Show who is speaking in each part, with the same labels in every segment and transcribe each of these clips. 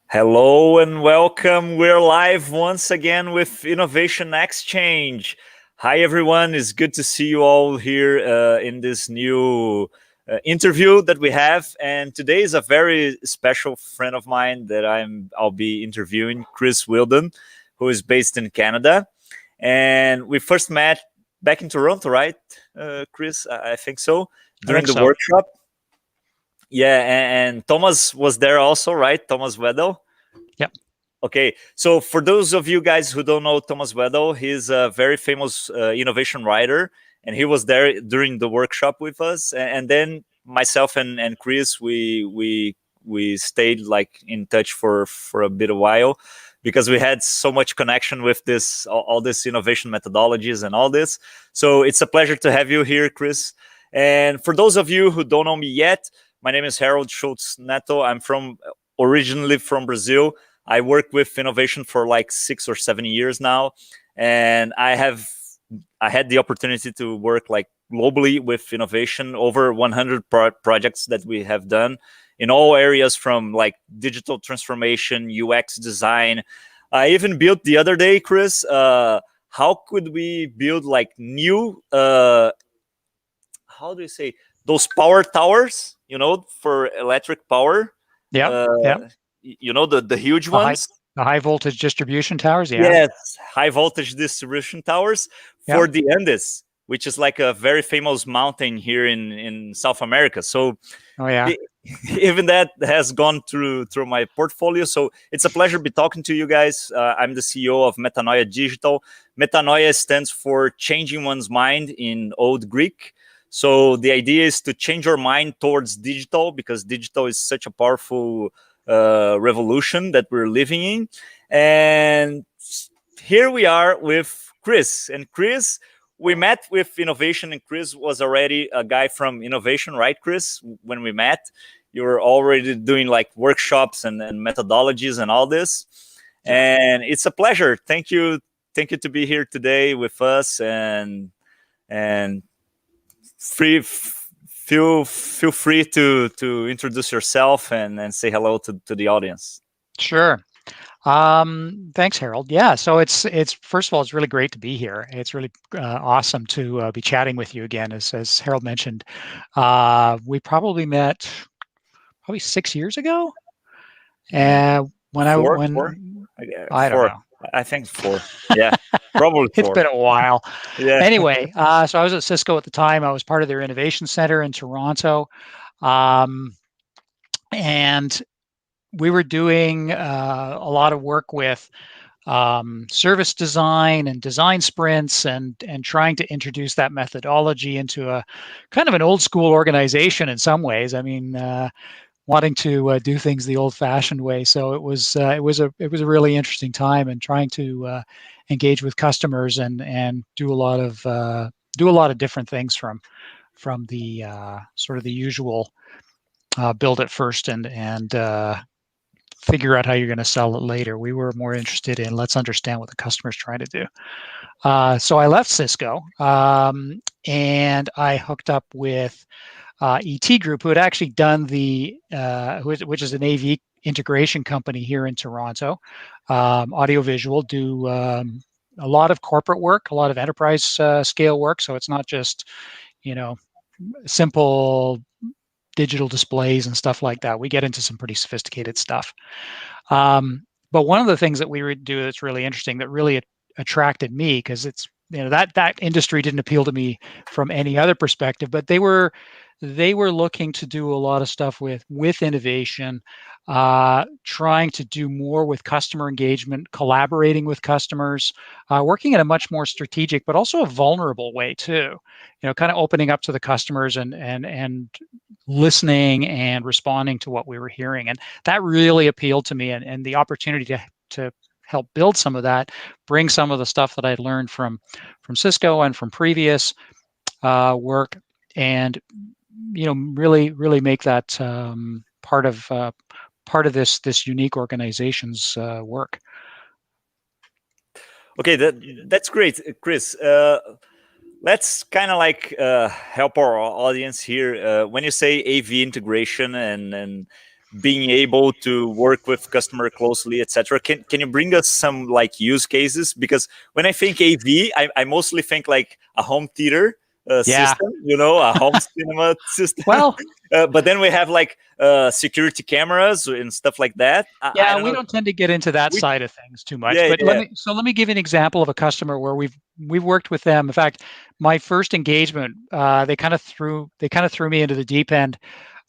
Speaker 1: Hello and welcome. We're live once again with Innovation Exchange. Hi, everyone. It's good to see you all here in this new interview that we have. And today is a very special friend of mine that I'll be interviewing, Chris Wheeldon, who is based in Canada. And we first met back in Toronto, right, Chris? I think so,
Speaker 2: I
Speaker 1: during
Speaker 2: think
Speaker 1: the
Speaker 2: so.
Speaker 1: workshop. Yeah, and Thomas was there also, right? Thomas Weddell.
Speaker 2: Yep.
Speaker 1: Okay, so for those of you guys who don't know Thomas Weddell, he's a very famous innovation writer, and he was there during the workshop with us. And then myself and Chris, we stayed like in touch for a bit of while because we had so much connection with this all this innovation methodologies and all this. So it's a pleasure to have you here, Chris. And for those of you who don't know me yet, my name is Harold Schultz Neto. I'm originally from Brazil. I work with innovation for like 6 or 7 years now, and I had the opportunity to work like globally with innovation, over 100 projects that we have done in all areas, from like digital transformation, UX design. I even built the other day, Chris. How could we build like new? How do you say, those power towers? For electric power.
Speaker 2: Yep. Yep.
Speaker 1: The huge
Speaker 2: The high
Speaker 1: ones.
Speaker 2: the high voltage distribution towers. Yeah.
Speaker 1: Yes, high voltage distribution towers
Speaker 2: Yep.
Speaker 1: for the Andes, which is like a very famous mountain here in South America. So
Speaker 2: Oh yeah.
Speaker 1: e- even that has gone through my portfolio. So it's a pleasure to be talking to you guys. I'm the CEO of Metanoia.Digital. Metanoia stands for changing one's mind in Old Greek. So the idea is to change your mind towards digital, because digital is such a powerful revolution that we're living in. And here we are with Chris. And Chris, we met with innovation, and Chris was already a guy from innovation, right, Chris? When we met, you were already doing like workshops and methodologies and all this.
Speaker 2: Yeah.
Speaker 1: And it's a pleasure. Thank you to be here today with us. And feel free to introduce yourself and say hello to the audience.
Speaker 2: Sure. Thanks, Harold. Yeah. So it's first of all, it's really great to be here. It's really awesome to be chatting with you again. As Harold mentioned, we probably met 6 years ago.
Speaker 1: Mm,
Speaker 2: When
Speaker 1: four,
Speaker 2: I don't
Speaker 1: four.
Speaker 2: know.
Speaker 1: I think four. Yeah, probably
Speaker 2: It's
Speaker 1: four.
Speaker 2: been a while.
Speaker 1: Yeah.
Speaker 2: Anyway, so I was at Cisco at the time. I was part of their innovation center in Toronto. Um, and we were doing a lot of work with service design and design sprints, and trying to introduce that methodology into a kind of an old school organization in some ways. I mean, wanting to do things the old-fashioned way. So it was a really interesting time, and trying to engage with customers and do a lot of different things from the sort of the usual build it first and figure out how you're going to sell it later. We were more interested in, let's understand what the customer's trying to do. So I left Cisco, and I hooked up with ET Group, who had actually done which is an AV integration company here in Toronto, audiovisual, do a lot of corporate work, a lot of enterprise scale work. So it's not just, you know, simple digital displays and stuff like that. We get into some pretty sophisticated stuff. But one of the things that we would do that's really interesting, that really attracted me, because it's, that industry didn't appeal to me from any other perspective, but they were looking to do a lot of stuff with innovation, trying to do more with customer engagement, collaborating with customers, working in a much more strategic but also a vulnerable way too. Kind of opening up to the customers and listening and responding to what we were hearing, and that really appealed to me. And the opportunity to help build some of that, bring some of the stuff that I'd learned from Cisco and from previous work, and really make that part of this unique organization's work.
Speaker 1: Okay, that's great, Chris. Let's kind of like help our audience here. When you say AV integration and being able to work with customer closely, etc. Can you bring us some like use cases? Because when I think AV, I mostly think like a home theater
Speaker 2: Yeah.
Speaker 1: system, a home cinema system.
Speaker 2: Well,
Speaker 1: But then we have like security cameras and stuff like that. I
Speaker 2: yeah,
Speaker 1: don't
Speaker 2: we
Speaker 1: know.
Speaker 2: don't tend to get into that
Speaker 1: Which,
Speaker 2: side of things too much.
Speaker 1: yeah,
Speaker 2: But
Speaker 1: yeah.
Speaker 2: let me give you an example of a customer where we've worked with them. In fact, my first engagement, they kind of threw me into the deep end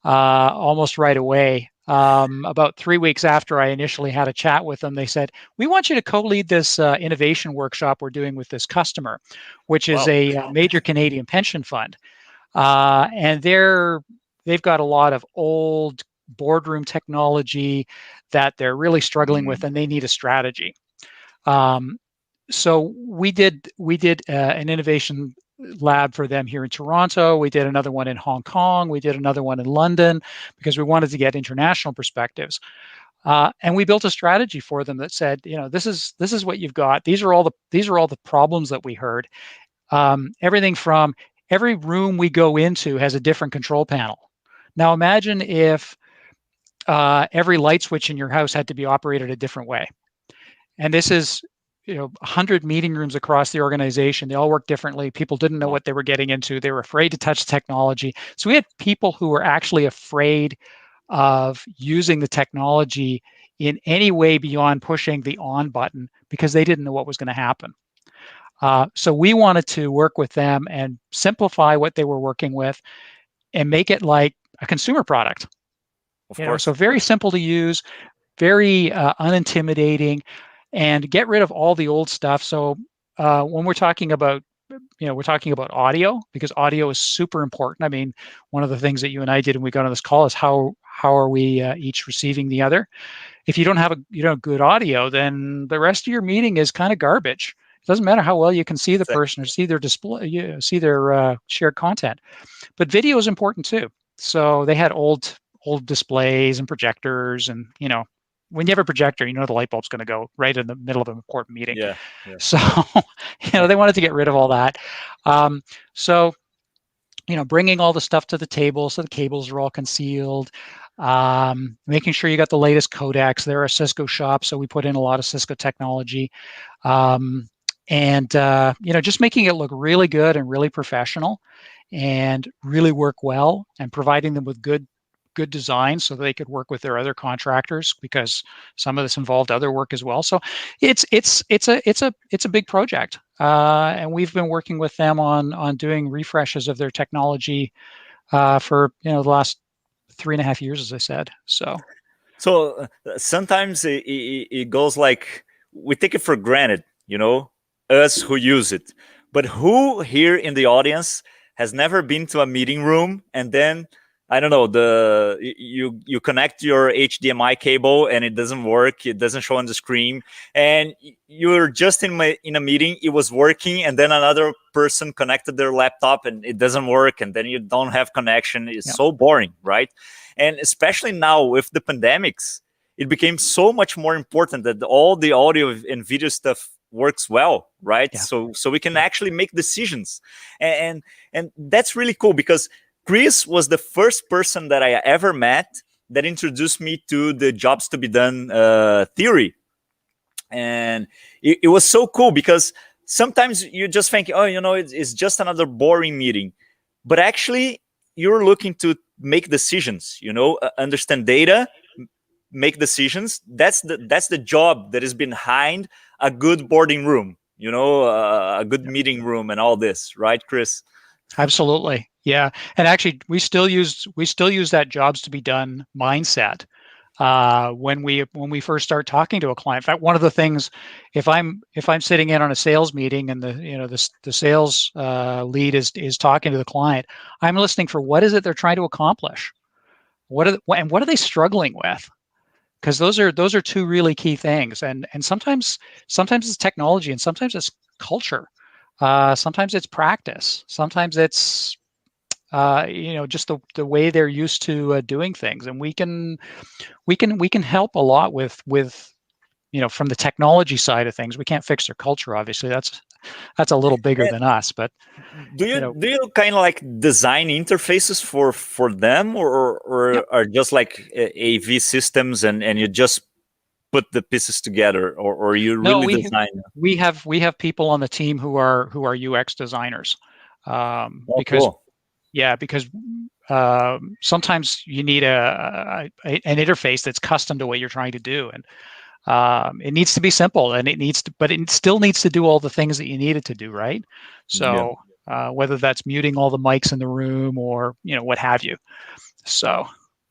Speaker 2: almost right away. About 3 weeks after I initially had a chat with them, they said, "We want you to co-lead this innovation workshop we're doing with this customer, which is
Speaker 1: Wow.
Speaker 2: a major Canadian pension fund, and they've got a lot of old boardroom technology that they're really struggling with, and they need a strategy." Um, so we did an innovation lab for them here in Toronto. We did another one in Hong Kong. We did another one in London because we wanted to get international perspectives. And we built a strategy for them that said, this is what you've got. These are all the problems that we heard. Everything from every room we go into has a different control panel. Now imagine if every light switch in your house had to be operated a different way. And this is 100 meeting rooms across the organization. They all work differently. People didn't know
Speaker 1: Wow.
Speaker 2: what they were getting into. They were afraid to touch technology. So we had people who were actually afraid of using the technology in any way beyond pushing the on button because they didn't know what was going to happen. So we wanted to work with them and simplify what they were working with and make it like a consumer product.
Speaker 1: Of course.
Speaker 2: So very simple to use, very unintimidating, and get rid of all the old stuff. So when we're talking about audio, because audio is super important. I mean, one of the things that you and I did when we got on this call is how are we each receiving the other. If you don't have good audio, then the rest of your meeting is kind of garbage. It doesn't matter how well you can see the
Speaker 1: Exactly.
Speaker 2: person or see their display, see their shared content. But video is important too. So they had old displays and projectors, and when you have a projector, the light bulb's going to go right in the middle of an important meeting.
Speaker 1: Yeah. Yeah.
Speaker 2: So they wanted to get rid of all that. So bringing all the stuff to the table so the cables are all concealed. Making sure you got the latest codecs. They're a Cisco shop, so we put in a lot of Cisco technology. And just making it look really good and really professional and really work well, and providing them with good design so they could work with their other contractors, because some of this involved other work as well. So it's a big project, and we've been working with them on doing refreshes of their technology for the last 3.5 years, as I said.
Speaker 1: So sometimes it goes like we take it for granted, us who use it. But who here in the audience has never been to a meeting room and then I don't know, you connect your HDMI cable and it doesn't work, it doesn't show on the screen, and you're just in a meeting, it was working, and then another person connected their laptop and it doesn't work, and then you don't have connection. It's so boring, right? And especially now with the pandemics, it became so much more important that all the audio and video stuff works well, right?
Speaker 2: Yeah.
Speaker 1: So we can actually make decisions, and that's really cool because Chris was the first person that I ever met that introduced me to the jobs to be done theory. And it was so cool because sometimes you just think, oh, it's just another boring meeting. But actually, you're looking to make decisions, understand data, make decisions. That's the job that is behind a good boarding room, a good meeting room and all this, right, Chris?
Speaker 2: Absolutely. Yeah. And actually we still use that jobs to be done mindset when we first start talking to a client. In fact, one of the things, if I'm sitting in on a sales meeting and the sales lead is talking to the client, I'm listening for what is it they're trying to accomplish, what are they struggling with, because those are two really key things. And sometimes it's technology, and sometimes it's culture, sometimes it's practice, sometimes it's just the way they're used to doing things. And we can help a lot with from the technology side of things. We can't fix their culture, obviously. That's a little bigger
Speaker 1: And
Speaker 2: than us, but
Speaker 1: do you kind of like design interfaces for them,
Speaker 2: yeah.
Speaker 1: or are just like AV systems, and you just put the pieces together, or you
Speaker 2: No,
Speaker 1: really design?
Speaker 2: we have people on the team who are UX designers,
Speaker 1: Oh,
Speaker 2: because
Speaker 1: cool.
Speaker 2: yeah, because sometimes you need an interface that's custom to what you're trying to do, and it needs to be simple, and but it still needs to do all the things that you need it to do, right?
Speaker 1: Yeah.
Speaker 2: So whether that's muting all the mics in the room or what have you. So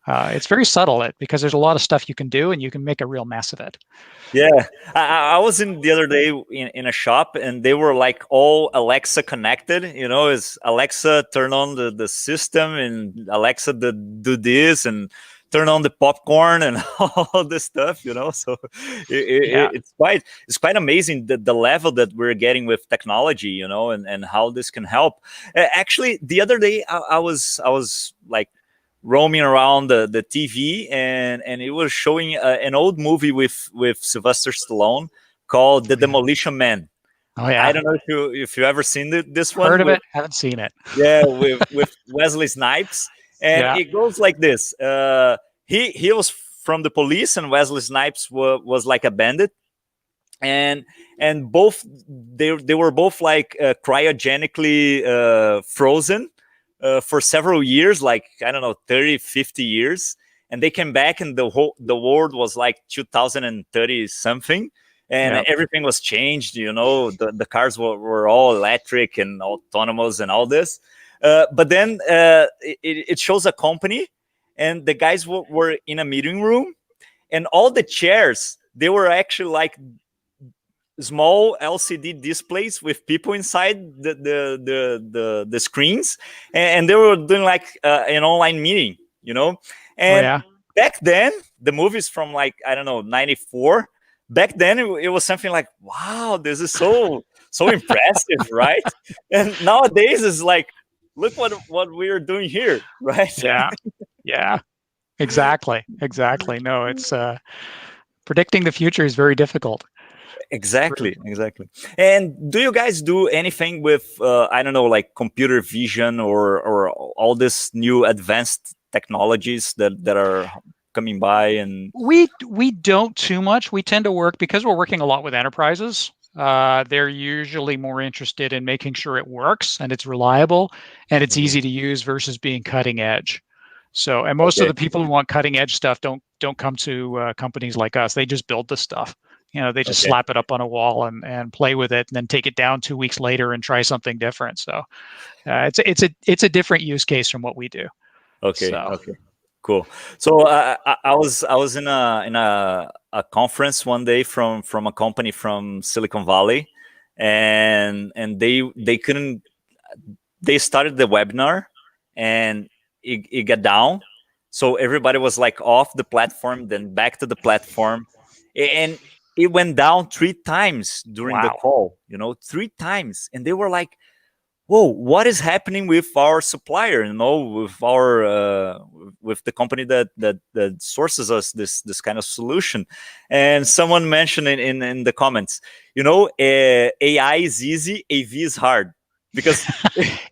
Speaker 2: it's very subtle because there's a lot of stuff you can do, and you can make a real mess of it.
Speaker 1: Yeah, I was in the other day in a shop, and they were like all Alexa connected. Is Alexa turn on the system, and Alexa do this, and turn on the popcorn and all this stuff. So
Speaker 2: Yeah.
Speaker 1: it's quite amazing the level that we're getting with technology. And how this can help. Actually, the other day I was like roaming around the TV, and it was showing an old movie with Sylvester Stallone called The
Speaker 2: Yeah.
Speaker 1: Demolition Man.
Speaker 2: Oh
Speaker 1: I
Speaker 2: yeah.
Speaker 1: don't know if you ever seen this
Speaker 2: Heard
Speaker 1: one
Speaker 2: of
Speaker 1: with,
Speaker 2: it, haven't seen it.
Speaker 1: yeah, with Wesley Snipes, and
Speaker 2: Yeah.
Speaker 1: it goes like this. He was from the police, and Wesley Snipes was like a bandit, and both they were both like cryogenically frozen for several years, like I don't know, 30, 50 years, and they came back, and the world was like 2030 something, and
Speaker 2: Yeah.
Speaker 1: everything was changed. The cars were all electric and autonomous and all this, but then it shows a company, and the guys were in a meeting room, and all the chairs, they were actually like small LCD displays with people inside the screens, and they were doing like an online meeting,
Speaker 2: Oh
Speaker 1: and
Speaker 2: yeah.
Speaker 1: back then the movies from like I don't know 94. Back then it was something like, wow, this is so impressive, right? And nowadays it's like, look what we are doing here, right?
Speaker 2: Yeah. Yeah. Exactly. Exactly. No, it's predicting the future is very difficult.
Speaker 1: Exactly, exactly. And do you guys do anything with I don't know, like computer vision, or all this new advanced technologies that are coming by? And
Speaker 2: We don't too much. We tend to work because we're working a lot with enterprises. They're usually more interested in making sure it works and it's reliable and it's
Speaker 1: Mhm.
Speaker 2: easy to use versus being cutting edge. So, and most of
Speaker 1: Okay,
Speaker 2: the people who want cutting edge stuff don't come to companies like us. They just build the stuff. They just
Speaker 1: okay,
Speaker 2: slap it up on a wall and play with it, and then take it down 2 weeks later and try something different. So, it's a different use case from what we do.
Speaker 1: okay,
Speaker 2: So,
Speaker 1: okay. Cool. So I was in a conference one day from a company from Silicon Valley, and they couldn't. They started the webinar, and it got down, so everybody was like off the platform, then back to the platform, and it went down 3 times during the
Speaker 2: wow.
Speaker 1: call, 3 times, and they were like, whoa, what is happening with our supplier, with our with the company that sources us this kind of solution. And someone mentioned in the comments, AI is easy, AV is hard, because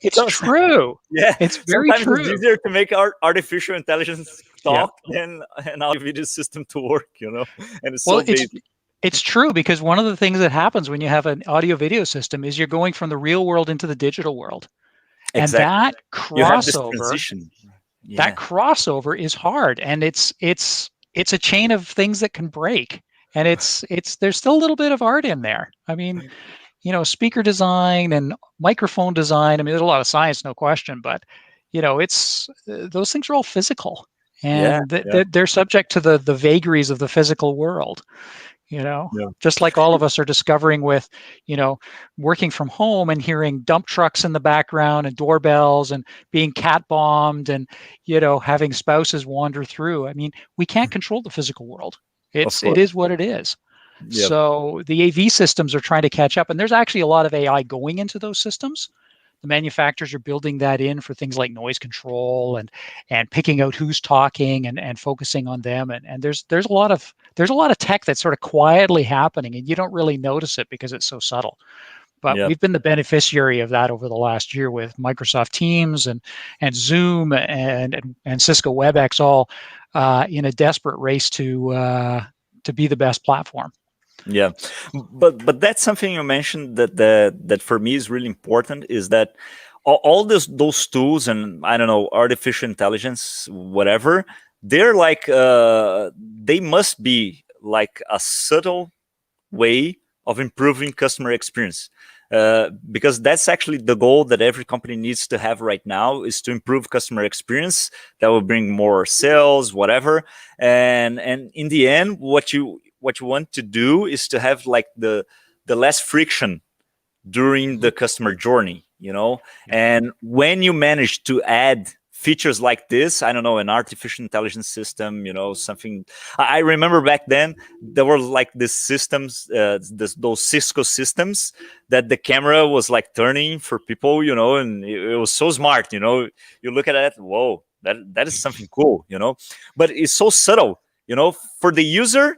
Speaker 2: It's
Speaker 1: so,
Speaker 2: true.
Speaker 1: yeah,
Speaker 2: It's very
Speaker 1: sometimes it's
Speaker 2: true.
Speaker 1: easier to make our artificial intelligence
Speaker 2: Yeah.
Speaker 1: talk than an audio video system to work, and it's
Speaker 2: Well,
Speaker 1: so
Speaker 2: it's
Speaker 1: basic.
Speaker 2: it's true because one of the things that happens when you have an audio video system is you're going from the real world into the digital world. And
Speaker 1: Exactly, you have this
Speaker 2: crossover,
Speaker 1: transition.
Speaker 2: that
Speaker 1: Yeah,
Speaker 2: crossover is hard, and it's a chain of things that can break. And it's there's still a little bit of art in there. I mean, speaker design and microphone design. I mean, there's a lot of science, no question, but it's those things are all physical,
Speaker 1: yeah,
Speaker 2: and
Speaker 1: yeah,
Speaker 2: they're subject to the vagaries of the physical world.
Speaker 1: yeah.
Speaker 2: Just like all of us are discovering with, you know, working from home and hearing dump trucks in the background and doorbells and being cat bombed and, having spouses wander through. I mean, we can't control the physical world.
Speaker 1: Of
Speaker 2: It
Speaker 1: course.
Speaker 2: is what it is.
Speaker 1: Yep.
Speaker 2: So the AV systems are trying to catch up, and there's actually a lot of AI going into those systems. The manufacturers are building that in for things like noise control and picking out who's talking and focusing on them. And there's a lot of tech that's sort of quietly happening, and you don't really notice it because it's so subtle. But
Speaker 1: Yeah.
Speaker 2: we've been the beneficiary of that over the last year with Microsoft Teams and Zoom and Cisco WebEx, all in a desperate race to be the best platform.
Speaker 1: Yeah, but that's something you mentioned that for me is really important, is that all those tools, and I don't know, artificial intelligence, whatever, they're like they must be like a subtle way of improving customer experience, because that's actually the goal that every company needs to have right now, is to improve customer experience. That will bring more sales, whatever. And in the end, what you want to do is to have like the less friction during
Speaker 2: Mm-hmm.
Speaker 1: the customer journey,
Speaker 2: Yeah.
Speaker 1: and when you manage to add features like this, I don't know, an artificial intelligence system, something. I remember back then there were like these systems, those Cisco systems, that the camera was like turning for people, and it was so smart. You look at it, whoa, that is something cool, but it's so subtle, for the user.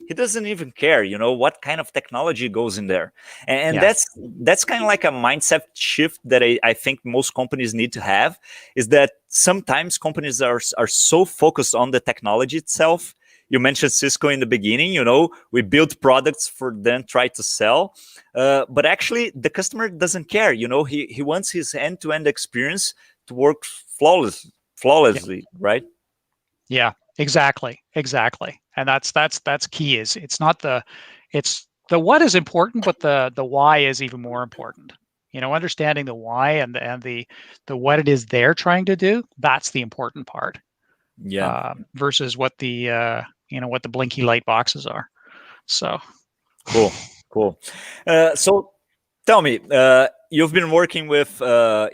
Speaker 1: He doesn't even care, what kind of technology goes in there. And
Speaker 2: Yeah.
Speaker 1: that's kind of like a mindset shift that I think most companies need to have, is that sometimes companies are so focused on the technology itself. You mentioned Cisco in the beginning, we build products for them try to sell, but actually the customer doesn't care. He wants his end-to-end experience to work
Speaker 2: Yeah.
Speaker 1: flawlessly, right?
Speaker 2: Yeah, exactly. And that's key. Is it's the what is important, but the why is even more important. Understanding the why and the what it is they're trying to do, that's the important part,
Speaker 1: Yeah.
Speaker 2: versus what the blinky light boxes are. So
Speaker 1: Cool, cool. So tell me, you've been working with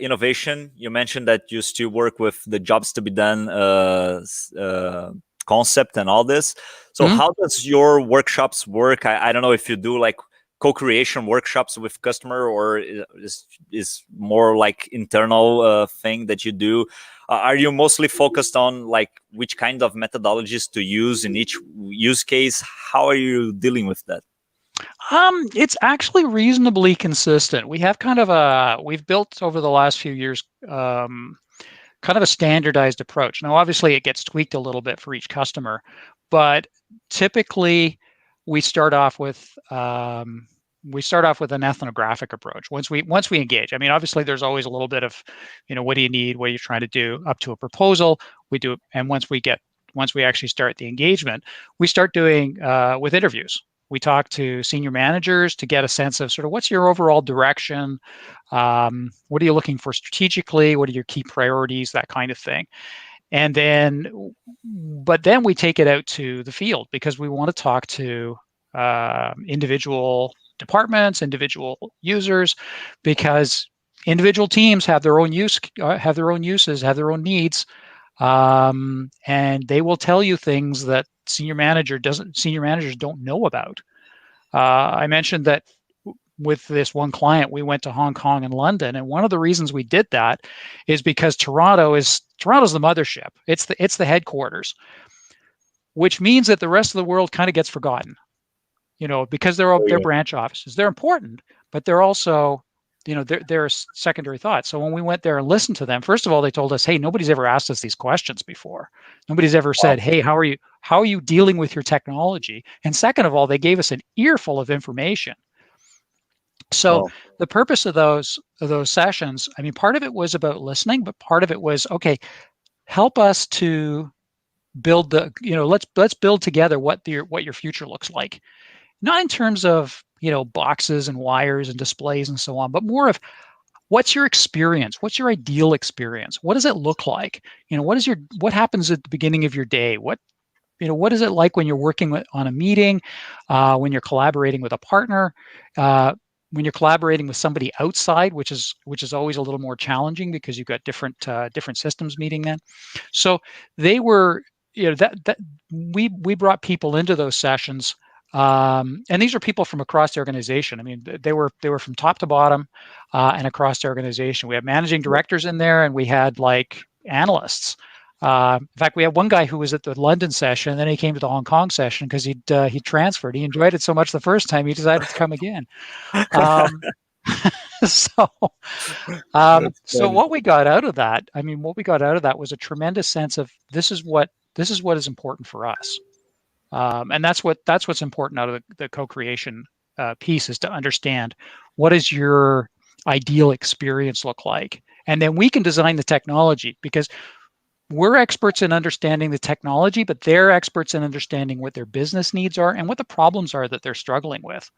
Speaker 1: innovation. You mentioned that you still work with the jobs to be done concept and all this. So
Speaker 2: mhm.
Speaker 1: how does your workshops work? I don't know if you do like co-creation workshops with customer, or is more like internal thing that you do. Are you mostly focused on like which kind of methodologies to use in each use case? How are you dealing with that?
Speaker 2: It's actually reasonably consistent. We've built over the last few years, kind of a standardized approach. Now, obviously, it gets tweaked a little bit for each customer, but typically we start off with an ethnographic approach once we engage. I mean, obviously, there's always a little bit of, what do you need, what are you trying to do, up to a proposal. We do, and once we actually start the engagement, we start doing with interviews. We talk to senior managers to get a sense of sort of what's your overall direction, what are you looking for strategically, what are your key priorities, that kind of thing. And but then we take it out to the field because we want to talk to individual departments, individual users, because individual teams have their own uses, have their own needs, and they will tell you things that senior managers don't know about. I mentioned that with this one client, we went to Hong Kong and London, and one of the reasons we did that is because Toronto's the mothership. It's the headquarters, which means that the rest of the world kind of gets forgotten. Because
Speaker 1: Oh,
Speaker 2: they're
Speaker 1: yeah.
Speaker 2: branch offices. They're important, but they're also, they're a secondary thought. So when we went there and listened to them, first of all, they told us, "Hey, nobody's ever asked us these questions before. Nobody's ever
Speaker 1: Wow.
Speaker 2: said, 'Hey, how are you dealing with your technology?'" And second of all, they gave us an earful of information. So
Speaker 1: Wow.
Speaker 2: the purpose of those sessions, I mean, part of it was about listening, but part of it was, okay, help us to build let's build together what your future looks like. Not in terms of, boxes and wires and displays and so on, but more of what's your experience? What's your ideal experience? What does it look like? What happens at the beginning of your day? What is it like when you're working on a meeting, when you're collaborating with a partner, when you're collaborating with somebody outside, which is always a little more challenging because you've got different systems meeting then. So they were, that we brought people into those sessions And these are people from across the organization. I mean, they were from top to bottom and across the organization. We had managing directors in there, and we had like analysts. In fact, we had one guy who was at the London session, and then he came to the Hong Kong session because he transferred. He enjoyed it so much the first time, he decided to come again. Um, so,
Speaker 1: That's
Speaker 2: so
Speaker 1: funny.
Speaker 2: what we got out of that, I mean, what we got out of that was a tremendous sense of this is what is important for us. And that's what's important out of the co-creation piece, is to understand what does your ideal experience look like, and then we can design the technology, because we're experts in understanding the technology, but they're experts in understanding what their business needs are and what the problems are that they're struggling with.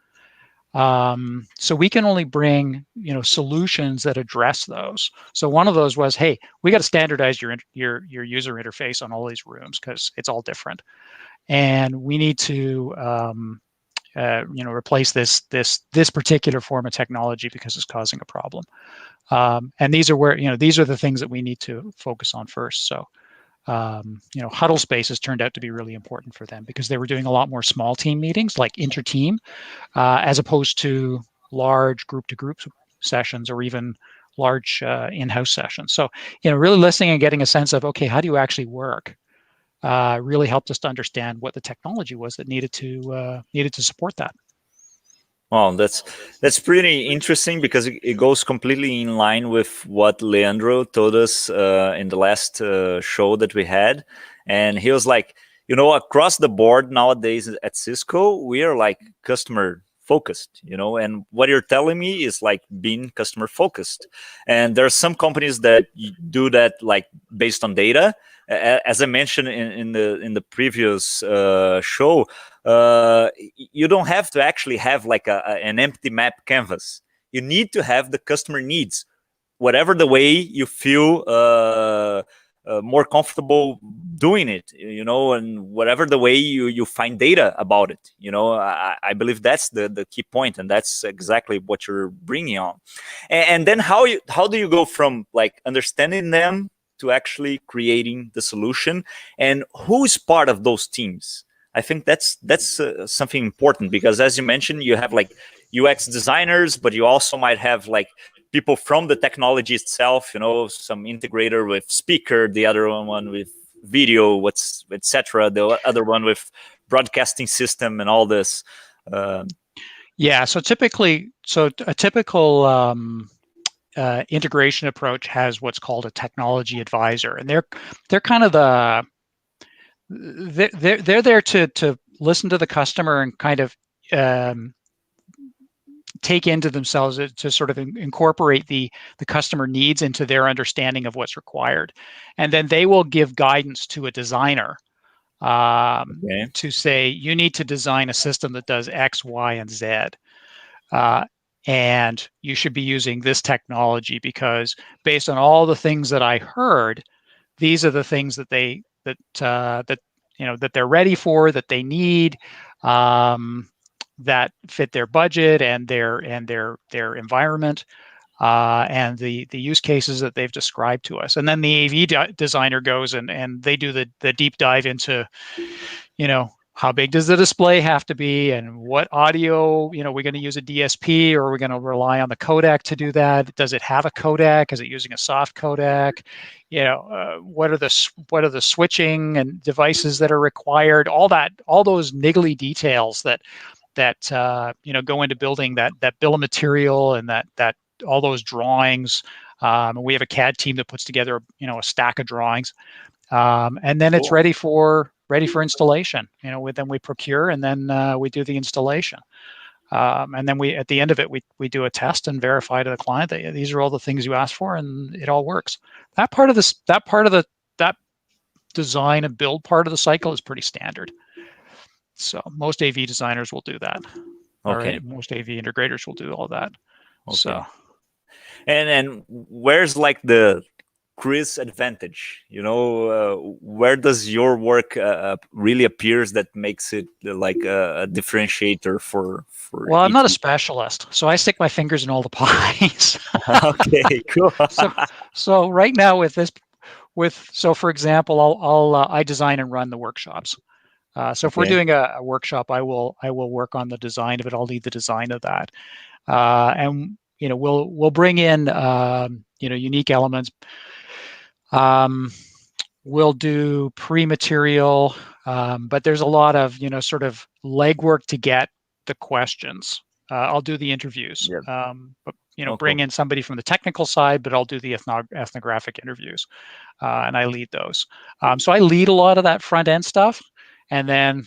Speaker 2: So we can only bring solutions that address those. So one of those was, hey, we got to standardize your user interface on all these rooms because it's all different, and we need to replace this particular form of technology because it's causing a problem. And these are the things that we need to focus on first. So huddle spaces turned out to be really important for them because they were doing a lot more small team meetings, like inter-team, as opposed to large group-to-group sessions or even large in-house sessions. So really listening and getting a sense of, okay, how do you actually work? Really helped us to understand what the technology was that needed to support that.
Speaker 1: Well, that's pretty interesting because it goes completely in line with what Leandro told us in the last show that we had, and he was like, across the board nowadays at Cisco, we are like customer focused, and what you're telling me is like being customer focused, and there are some companies that do that like based on data. As I mentioned in the previous show, you don't have to actually have like an empty map canvas. You need to have the customer needs, whatever the way you feel more comfortable doing it, and whatever the way you find data about it. I believe that's the key point, and that's exactly what you're bringing on. And then how do you go from like understanding them to actually creating the solution, and who's part of those teams? I think that's something important, because as you mentioned, you have like UX designers, but you also might have like people from the technology itself, some integrator with speaker, the other one with video, etc., the other one with broadcasting system and all this.
Speaker 2: Yeah, so a typical integration approach has what's called a technology advisor, and they're kind of they're there to listen to the customer and kind of take into themselves to sort of incorporate the customer needs into their understanding of what's required, and then they will give guidance to a designer to say, you need to design a system that does X, Y, and Z. And you should be using this technology because based on all the things that I heard, these are the things that that they're ready for, that they need, that fit their budget and their environment, and the use cases that they've described to us. And then the AV designer goes and they do the deep dive into, how big does the display have to be, and what audio, we're going to use a DSP, or we're going to rely on the codec to do that. Does it have a codec? Is it using a soft codec? What are the switching and devices that are required? All those niggly details that go into building that bill of material, and that all those drawings. And we have a CAD team that puts together a stack of drawings, and then it's ready for installation. Then we procure, and then we do the installation, and then at the end of it we do a test and verify to the client that these are all the things you asked for and it all works. That design and build part of the cycle is pretty standard. So most AV designers will do that.
Speaker 1: Okay.
Speaker 2: Or most AV integrators will do all that. Okay. So,
Speaker 1: and where's like the Chris advantage? Where does your work really appears that makes it like a differentiator for?
Speaker 2: Well, I'm not a specialist, so I stick my fingers in all the pies.
Speaker 1: Okay, cool.
Speaker 2: so right now with for example, I design and run the workshops. So if we're doing a workshop, I will work on the design of it. I'll lead the design of that, and we'll bring in unique elements. We'll do pre-material, but there's a lot of sort of legwork to get the questions. I'll do the interviews, but bring in somebody from the technical side, but I'll do the ethnographic interviews, and I lead those. So I lead a lot of that front end stuff, and then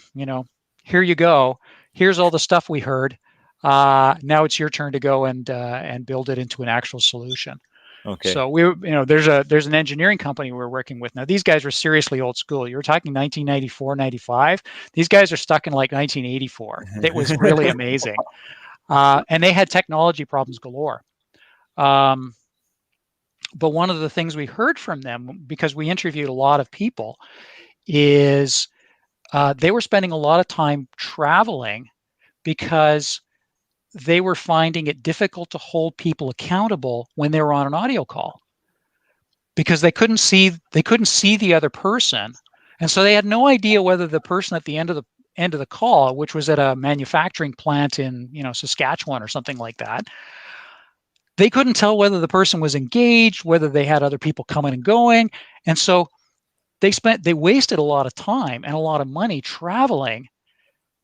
Speaker 2: here you go. Here's all the stuff we heard. Now it's your turn to go and build it into an actual solution.
Speaker 1: Okay.
Speaker 2: So there's an engineering company we're working with now. These guys are seriously old school. You were talking 1994, 95. These guys are stuck in like 1984. It was really amazing, and they had technology problems galore. But one of the things we heard from them, because we interviewed a lot of people, is they were spending a lot of time traveling because they were finding it difficult to hold people accountable when they were on an audio call, because they couldn't see the other person, and so they had no idea whether the person at the end of the call, which was at a manufacturing plant in Saskatchewan or something like that, they couldn't tell whether the person was engaged, whether they had other people coming and going, and so they wasted a lot of time and a lot of money traveling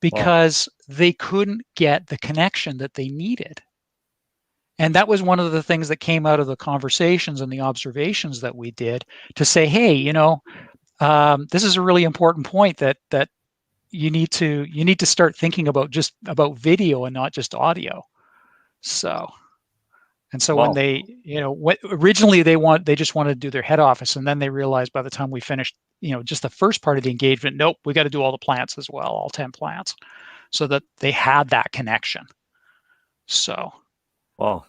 Speaker 2: because they couldn't get the connection that they needed. And that was one of the things that came out of the conversations and the observations that we did, to say, hey, this is a really important point that you need to start thinking about video and not just audio. So when they, originally they just wanted to do their head office, and then they realized by the time we finished, just the first part of the engagement, nope, we got to do all the plants as well, all 10 plants, so that they had that connection. So.
Speaker 1: Wow.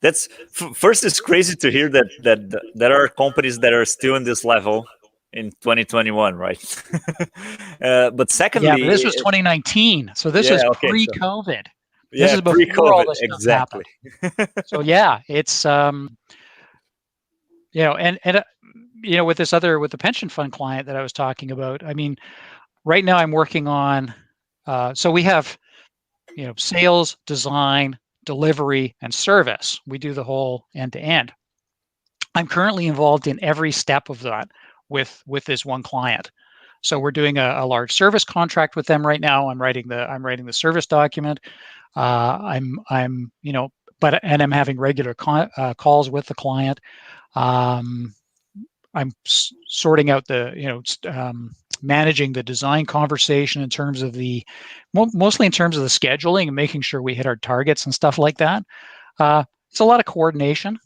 Speaker 1: That's first, it's crazy to hear that there are companies that are still in this level in 2021, right? But secondly,
Speaker 2: but this was 2019, so this is pre-COVID. This is before all this stuff happened. So it's and with the pension fund client that I was talking about, I mean, right now I'm working on so we have sales, design, delivery, and service. We do the whole end to end. I'm currently involved in every step of that with this one client. So we're doing a large service contract with them right now. I'm writing the service document. I'm having regular calls with the client. I'm sorting out managing the design conversation in terms of mostly in terms of the scheduling and making sure we hit our targets and stuff like that. It's a lot of coordination,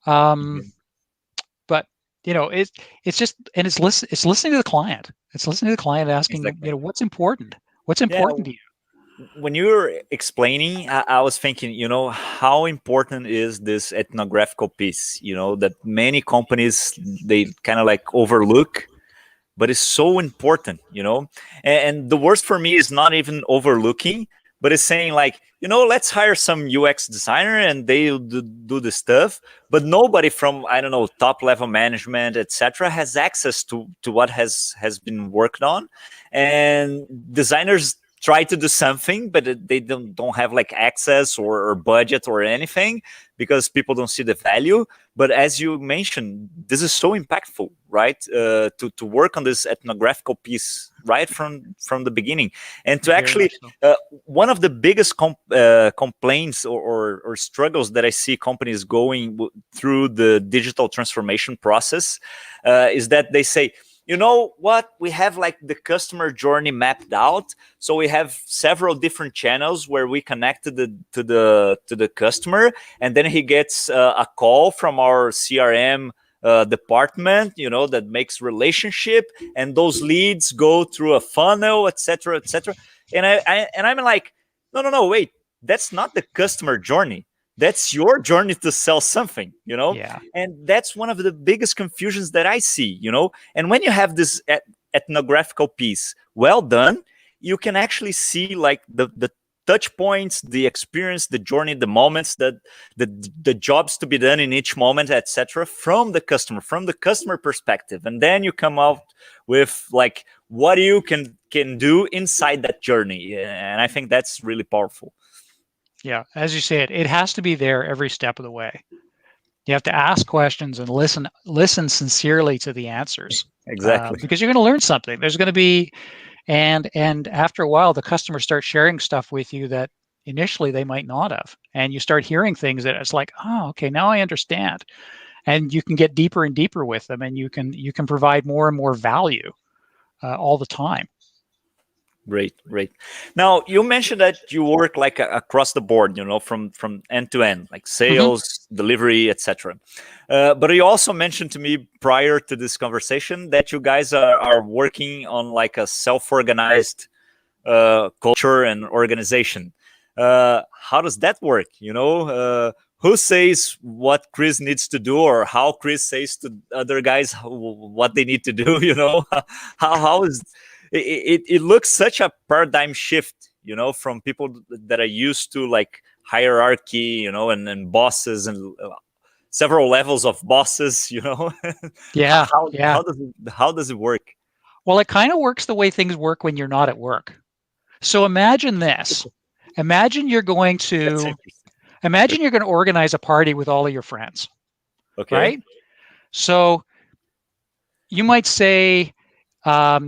Speaker 2: but it's just, and it's listening to the client. It's listening to the client, asking what's important. What's important to you.
Speaker 1: When you were explaining, I was thinking, how important is this ethnographical piece? That many companies, they kind of like overlook, but it's so important, and the worst for me is not even overlooking, but it's saying like, let's hire some UX designer and they'll do the stuff, but nobody from, I don't know, top level management, etc., has access to what has been worked on. And designers try to do something, but they don't have like access or budget or anything, because people don't see the value. But as you mentioned, this is so impactful, right? To work on this ethnographical piece right from the beginning, and to actually one of the biggest complaints or struggles that I see companies going through the digital transformation process is that they say, you know what, we have like the customer journey mapped out, so we have several different channels where we connect to the customer, and then he gets a call from our CRM department, that makes relationship, and those leads go through a funnel, etc., etc. And I'm like, no, wait, that's not the customer journey. That's your journey to sell something, and that's one of the biggest confusions that I see, and when you have this ethnographical piece well done, you can actually see like the touch points, the experience, the journey, the moments, that the jobs to be done in each moment, etc., from the customer perspective, and then you come out with like what you can do inside that journey, and I think that's really powerful.
Speaker 2: Yeah, as you say, it has to be there every step of the way. You have to ask questions and listen sincerely to the answers,
Speaker 1: Exactly.
Speaker 2: because you're going to learn something. There's going to be, and after a while, the customers start sharing stuff with you that initially they might not have, and you start hearing things that it's like, oh, okay, now I understand, and you can get deeper and deeper with them, and you can provide more and more value all the time.
Speaker 1: Great. Now you mentioned that you work like across the board, from end to end, like
Speaker 2: Mm-hmm.
Speaker 1: sales, delivery, etc. But you also mentioned to me prior to this conversation that you guys are working on like a self-organized culture and organization. How does that work? Who says what Chris needs to do, or how Chris says to other guys what they need to do? How is it looks such a paradigm shift, from people that are used to like hierarchy, and bosses and several levels of bosses.
Speaker 2: Yeah, yeah.
Speaker 1: How does it work?
Speaker 2: Well, it kind of works the way things work when you're not at work. So imagine this. Imagine you're going
Speaker 1: That's
Speaker 2: to
Speaker 1: interesting.
Speaker 2: imagine you're going to organize a party with all of your friends,
Speaker 1: Okay.
Speaker 2: right? So you might say, I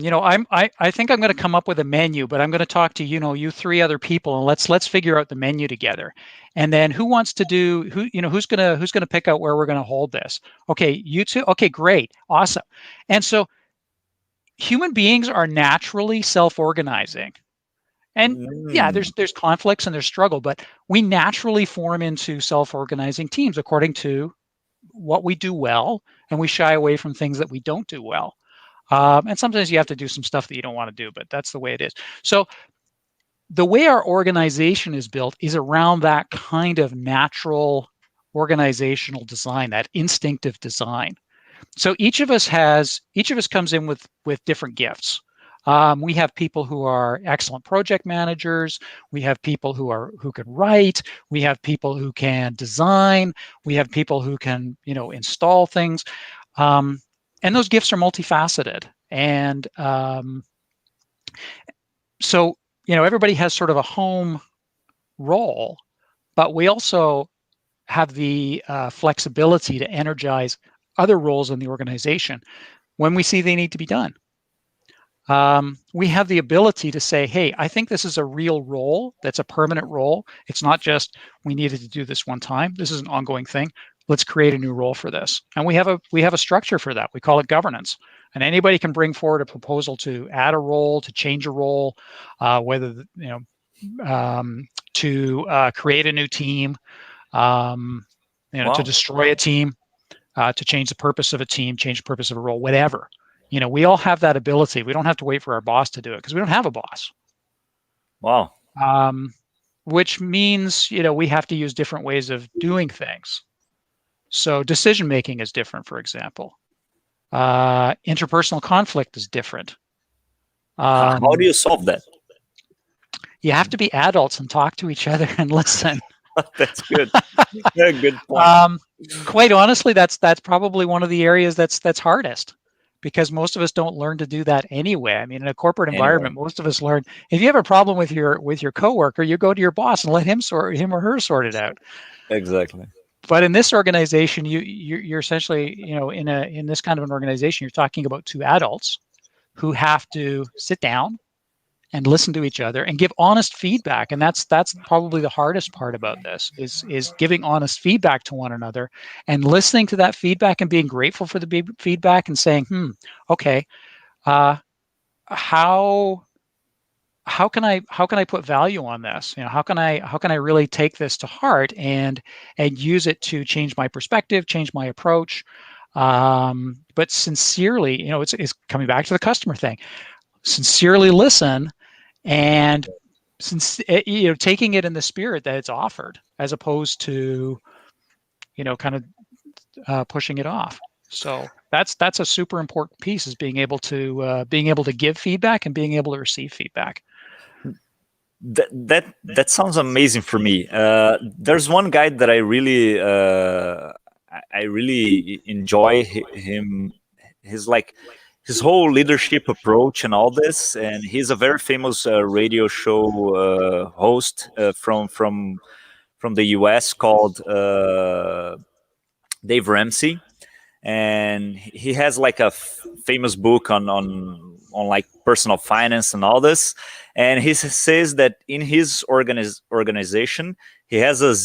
Speaker 2: think I'm going to come up with a menu, but I'm going to talk to, you three other people, and let's figure out the menu together. And then who wants to do who's gonna pick out where we're going to hold this? Okay, you two. Okay, great, awesome. And so human beings are naturally self-organizing. And yeah,
Speaker 1: Mm.
Speaker 2: there's conflicts and there's struggle, but we naturally form into self-organizing teams according to what we do well, and we shy away from things that we don't do well. And sometimes you have to do some stuff that you don't want to do, but that's the way it is. So the way our organization is built is around that kind of natural organizational design, that instinctive design. So each of us comes in with different gifts. We have people who are excellent project managers. We have people who can write. We have people who can design. We have people who can install things. And those gifts are multifaceted. And so everybody has sort of a home role, but we also have the flexibility to energize other roles in the organization when we see they need to be done. We have the ability to say, hey, I think this is a real role that's a permanent role. It's not just we needed to do this one time. This is an ongoing thing. Let's create a new role for this. And we have a structure for that. We call it governance. And anybody can bring forward a proposal to add a role, to change a role, whether to create a new team, to
Speaker 1: Wow.
Speaker 2: destroy a team, to change the purpose of a team, change the purpose of a role, whatever. We all have that ability. We don't have to wait for our boss to do it because we don't have a boss.
Speaker 1: Wow.
Speaker 2: Um, which means, we have to use different ways of doing things. So decision making is different, for example. Interpersonal conflict is different.
Speaker 1: How do
Speaker 2: Um,
Speaker 1: you solve that?
Speaker 2: you have to be adults and talk to each other and listen.
Speaker 1: That's good. Yeah, good point.
Speaker 2: Um, quite honestly, that's probably one of the areas that's hardest, because most of us don't learn to do that anyway. I mean, in a corporate
Speaker 1: Anyway,
Speaker 2: environment, most of us learn, if you have a problem with your coworker, you go to your boss and let him or her sort it out.
Speaker 1: exactly.
Speaker 2: But in this organization, you're essentially, in this kind of an organization, you're talking about two adults who have to sit down and listen to each other and give honest feedback. And that's probably the hardest part about this is giving honest feedback to one another and listening to that feedback and being grateful for the feedback and saying, okay, uh, how how can I put value on this? How can I really take this to heart and use it to change my perspective, change my approach, but sincerely, it's coming back to the customer thing. Sincerely listen, and since taking it in the spirit that it's offered, as opposed to kind of pushing it off. So that's a super important piece, is being able to give feedback and being able to receive feedback.
Speaker 1: That sounds amazing for me. There's one guy that I really enjoy him. His like his whole leadership approach and all this, and he's a very famous radio show host from the U.S. called Dave Ramsey, and he has like a famous book on like personal finance and all this. And he says that in his organization he has a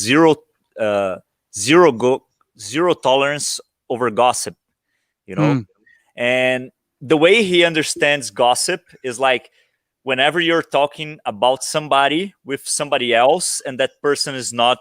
Speaker 1: uh, zero go zero tolerance over gossip, you know.
Speaker 2: Hmm.
Speaker 1: And the way he understands gossip is like whenever you're talking about somebody with somebody else and that person is not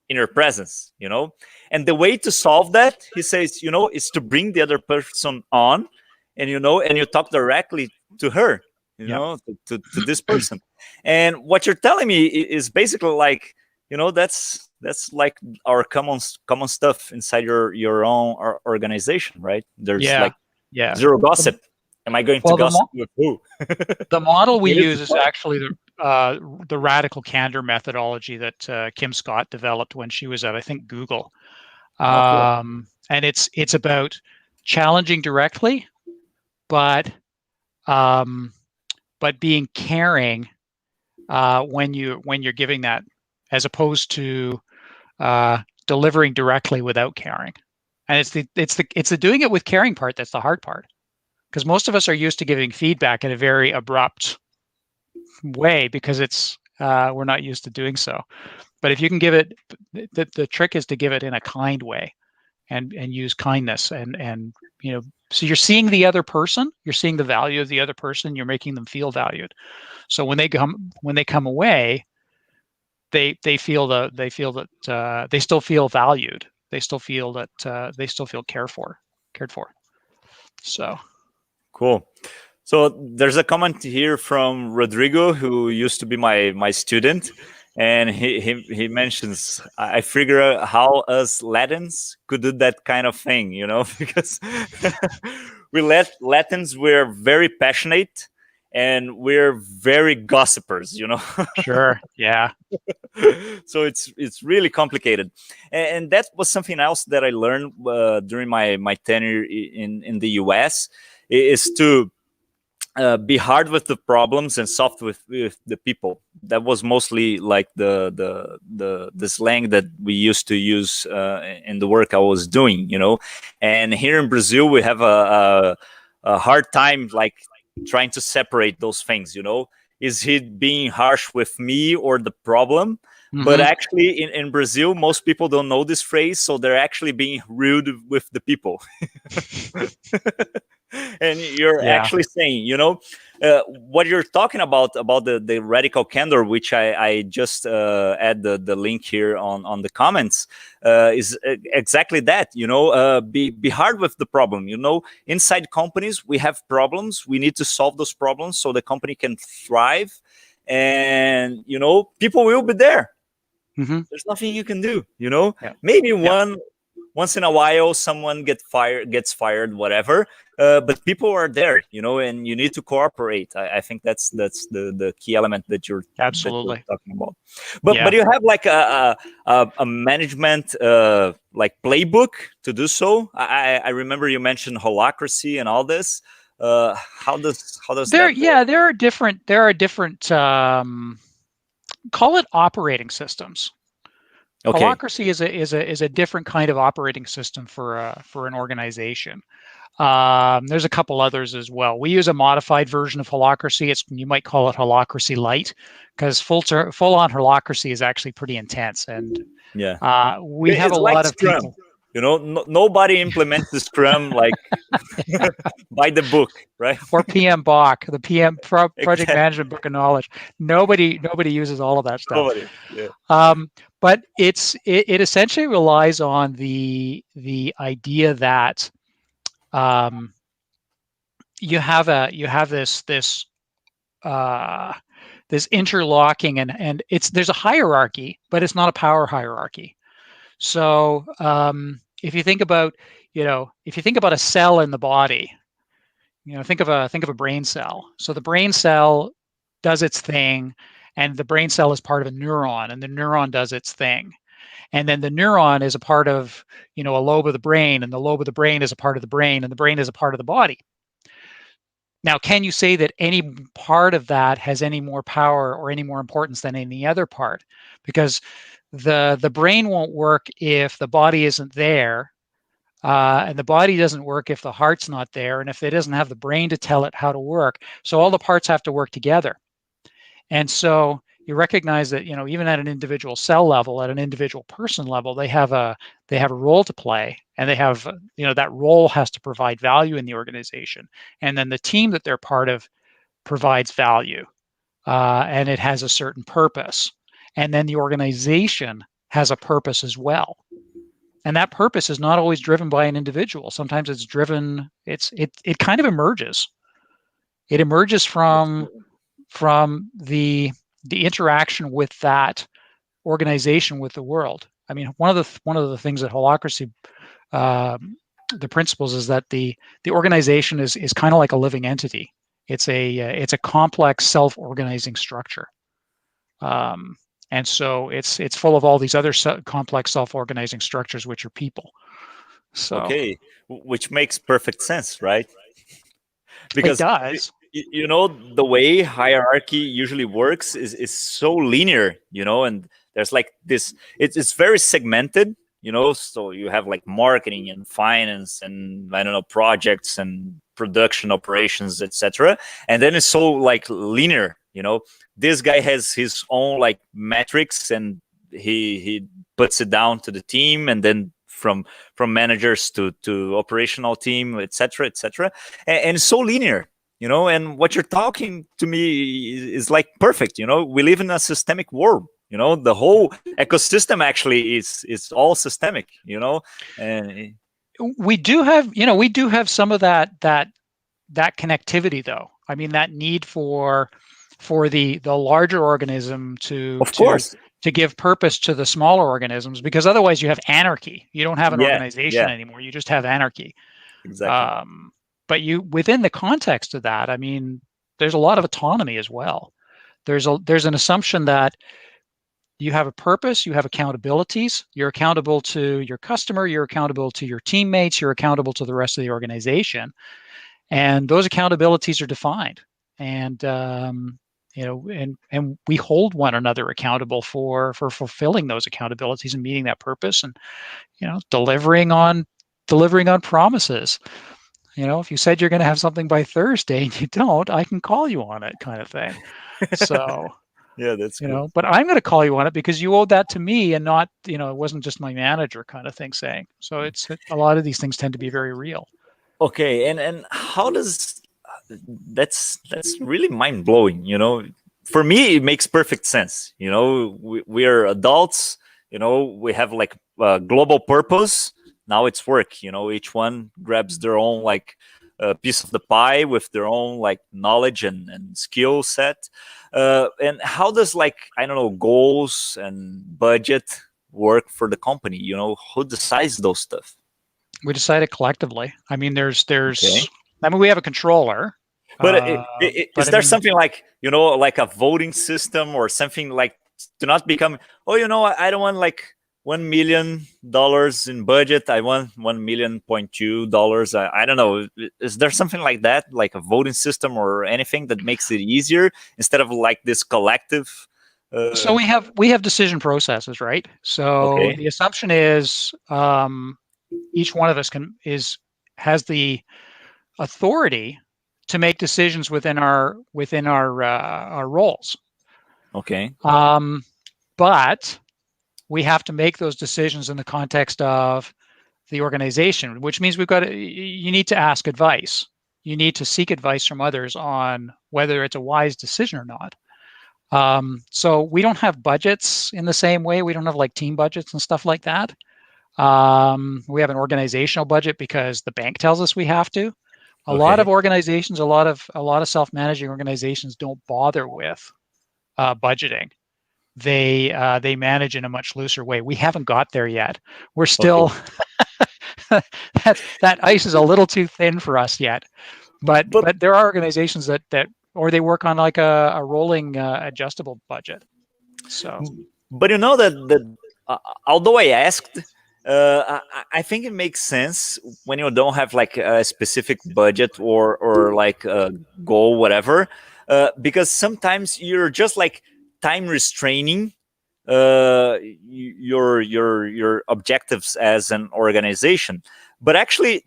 Speaker 1: in your presence, you know. And the way to solve that, he says, you know, is to bring the other person on, and you know, and you talk directly to her, you
Speaker 2: Yeah.
Speaker 1: know, to this person. And what you're telling me is basically like, you know, that's like our common stuff inside your own organization, right? There's
Speaker 2: Yeah.
Speaker 1: like
Speaker 2: Yeah.
Speaker 1: zero
Speaker 2: The,
Speaker 1: gossip. Am I going to
Speaker 2: well,
Speaker 1: gossip with who?
Speaker 2: the model we
Speaker 1: It is
Speaker 2: use
Speaker 1: the
Speaker 2: is
Speaker 1: point.
Speaker 2: actually the radical candor methodology that Kim Scott developed when she was at, I think, Google.
Speaker 1: Oh, cool.
Speaker 2: And it's about challenging directly, but um, being caring when you're giving that, as opposed to delivering directly without caring. And it's the doing it with caring part that's the hard part, because most of us are used to giving feedback in a very abrupt way because it's we're not used to doing so. But if you can give it, the trick is to give it in a kind way, and use kindness, and so you're seeing the other person, you're seeing the value of the other person, you're making them feel valued. So when they come away, they feel that they still feel valued, they still feel that they still feel cared for. So
Speaker 1: Cool. So there's a comment here from Rodrigo, who used to be my student, and he mentions, I figure out how us Latins could do that kind of thing, you know, because Latins, we're very passionate and we're very gossipers, you know.
Speaker 2: sure, yeah.
Speaker 1: So it's really complicated, and that was something else that I learned during my tenure in the US, is to be hard with the problems and soft with the people. That was mostly like the slang that we used to use in the work I was doing, you know. And here in Brazil, we have a hard time like trying to separate those things, you know. Is he being harsh with me or the problem? But
Speaker 2: Hmm.
Speaker 1: actually, in Brazil, most people don't know this phrase, so they're actually being rude with the people. And you're
Speaker 2: Yeah.
Speaker 1: actually saying, you know, what you're talking about the radical candor, which I just add the link here on the comments, is exactly that. You know, be hard with the problem. You know, inside companies we have problems. We need to solve those problems so the company can thrive, and you know, people will be there.
Speaker 2: Hmm.
Speaker 1: There's nothing you can do. You know,
Speaker 2: Yeah.
Speaker 1: maybe
Speaker 2: Yeah.
Speaker 1: once in a while someone gets fired, whatever, but people are there, you know, and you need to cooperate. I think that's the key element that you're
Speaker 2: Absolutely.
Speaker 1: talking about. But
Speaker 2: Yeah.
Speaker 1: you have like a management like playbook to do so. I remember you mentioned holacracy and all this. How does
Speaker 2: There,
Speaker 1: that work?
Speaker 2: yeah, there are different call it operating systems.
Speaker 1: Okay.
Speaker 2: Holacracy is a different kind of operating system for an organization. There's a couple others as well. We use a modified version of Holacracy. You might call it Holacracy Light, because full on Holacracy is actually pretty intense, and
Speaker 1: Yeah.
Speaker 2: we have a
Speaker 1: It's like
Speaker 2: lot of
Speaker 1: Scrum.
Speaker 2: people.
Speaker 1: You know, nobody implements the Scrum like by the book, right?
Speaker 2: Or PM BOK, the Project
Speaker 1: Exactly.
Speaker 2: Management Book of Knowledge. Nobody uses all of that stuff.
Speaker 1: Nobody. Yeah.
Speaker 2: But it essentially relies on the idea that um, you have uh, this interlocking, and there's a hierarchy, but it's not a power hierarchy. So if you think about a cell in the body, think of a brain cell. So the brain cell does its thing, and the brain cell is part of a neuron, and the neuron does its thing. And then the neuron is a part of, a lobe of the brain, and the lobe of the brain is a part of the brain, and the brain is a part of the body. Now, can you say that any part of that has any more power or any more importance than any other part? Because the brain won't work if the body isn't there, and the body doesn't work if the heart's not there, and if it doesn't have the brain to tell it how to work. So all the parts have to work together. And so you recognize that, even at an individual cell level, at an individual person level, they have a role to play, and they have, that role has to provide value in the organization. And then the team that they're part of provides value, and it has a certain purpose. And then the organization has a purpose as well. And that purpose is not always driven by an individual. Sometimes it's driven, it kind of emerges. It emerges from the interaction with that organization with the world. I mean, one of the things that holacracy, the principles, is that the organization is kind of like a living entity. It's a complex self-organizing structure, and so it's full of all these other complex self-organizing structures, which are people. So
Speaker 1: Okay, which makes perfect sense, right?
Speaker 2: it
Speaker 1: Because
Speaker 2: does.
Speaker 1: the way hierarchy usually works is so linear, and there's like this, it's very segmented, so you have like marketing and finance and, I don't know, projects and production operations, etc. And then it's so like linear, this guy has his own like metrics, and he puts it down to the team, and then from managers to operational team, etc., etc. And it's so linear, and what you're talking to me is like perfect. We live in a systemic world. The whole ecosystem actually is all systemic. And
Speaker 2: We do have some of that connectivity, though. I mean, that need for the larger organism
Speaker 1: of course,
Speaker 2: to give purpose to the smaller organisms, because otherwise you have anarchy. You don't have an
Speaker 1: yeah,
Speaker 2: organization
Speaker 1: yeah,
Speaker 2: anymore. You just have anarchy.
Speaker 1: exactly.
Speaker 2: But within the context of that, I mean, there's a lot of autonomy as well. There's an assumption that you have a purpose, you have accountabilities, you're accountable to your customer, you're accountable to your teammates, you're accountable to the rest of the organization, and those accountabilities are defined. And and we hold one another accountable for fulfilling those accountabilities and meeting that purpose, and delivering on promises. If you said you're going to have something by Thursday and you don't, I can call you on it, kind of thing. So,
Speaker 1: Yeah, that's cool.
Speaker 2: but I'm going to call you on it because you owed that to me, and not, it wasn't just my manager, kind of thing, saying. So a lot of these things tend to be very real.
Speaker 1: Okay, and how does that's really mind blowing. For me, it makes perfect sense. We are adults. We have like a global purpose. Now it's work. Each one grabs their own like piece of the pie with their own like knowledge and skill set. And how does, like, I don't know, goals and budget work for the company? Who decides those stuff?
Speaker 2: We decided collectively. I mean,
Speaker 1: Okay.
Speaker 2: I mean, we have a controller,
Speaker 1: But
Speaker 2: but
Speaker 1: is
Speaker 2: I
Speaker 1: there
Speaker 2: mean,
Speaker 1: something like, like a voting system or something, like to not become, oh, I don't want like $1 million in budget. I want 1.2 million. I don't know. Is there something like that, like a voting system or anything that makes it easier instead of like this collective?
Speaker 2: so we have decision processes, right? So
Speaker 1: Okay.
Speaker 2: the assumption is, each one of us has the authority to make decisions within our roles.
Speaker 1: Okay.
Speaker 2: But we have to make those decisions in the context of the organization, which means you need to ask advice. You need to seek advice from others on whether it's a wise decision or not. So we don't have budgets in the same way. We don't have like team budgets and stuff like that. We have an organizational budget because the bank tells us we have to. A lot of
Speaker 1: Okay.
Speaker 2: organizations, a lot of self-managing organizations don't bother with budgeting. They manage in a much looser way. We haven't got there yet. We're
Speaker 1: Okay.
Speaker 2: still that ice is a little too thin for us yet. But
Speaker 1: But
Speaker 2: there are organizations that or they work on like a rolling adjustable budget. So,
Speaker 1: But you know that although I asked, I think it makes sense when you don't have like a specific budget or like a goal, whatever, because sometimes you're just like time restraining your objectives as an organization. But actually,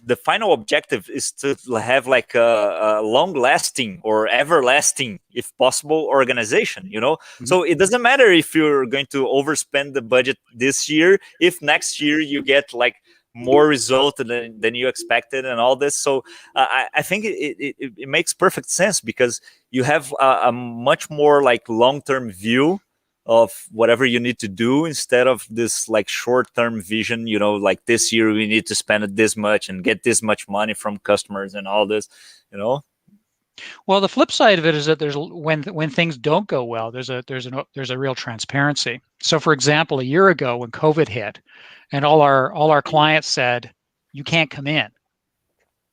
Speaker 1: the final objective is to have like a long lasting or everlasting, if possible, organization, you know.
Speaker 2: mhm.
Speaker 1: So it doesn't matter if you're going to overspend the budget this year, if next year you get like more result than you expected and all this. So I think it makes perfect sense because you have a much more like long-term view of whatever you need to do instead of this like short-term vision, you know, like this year we need to spend this much and get this much money from customers and all this, you know.
Speaker 2: Well, the flip side of it is that there's when things don't go well, there's a real transparency. So, for example, a year ago when COVID hit, and all our clients said, "You can't come in,"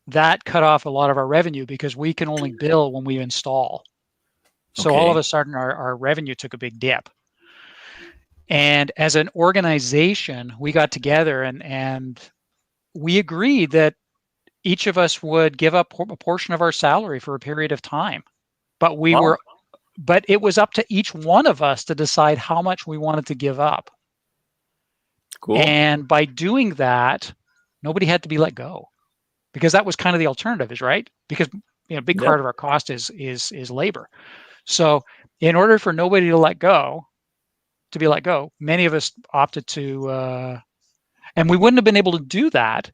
Speaker 2: that cut off a lot of our revenue because we can only bill when we install. So all of
Speaker 1: Okay.
Speaker 2: a sudden, our revenue took a big dip. And as an organization, we got together and we agreed that each of us would give up a portion of our salary for a period of time. But we
Speaker 1: Wow.
Speaker 2: were but it was up to each one of us to decide how much we wanted to give up.
Speaker 1: Cool.
Speaker 2: And by doing that, nobody had to be let go because that was kind of the alternative, is right? Because a big
Speaker 1: Yep.
Speaker 2: part of our cost is labor. So in order for nobody to be let go, many of us opted to, and we wouldn't have been able to do that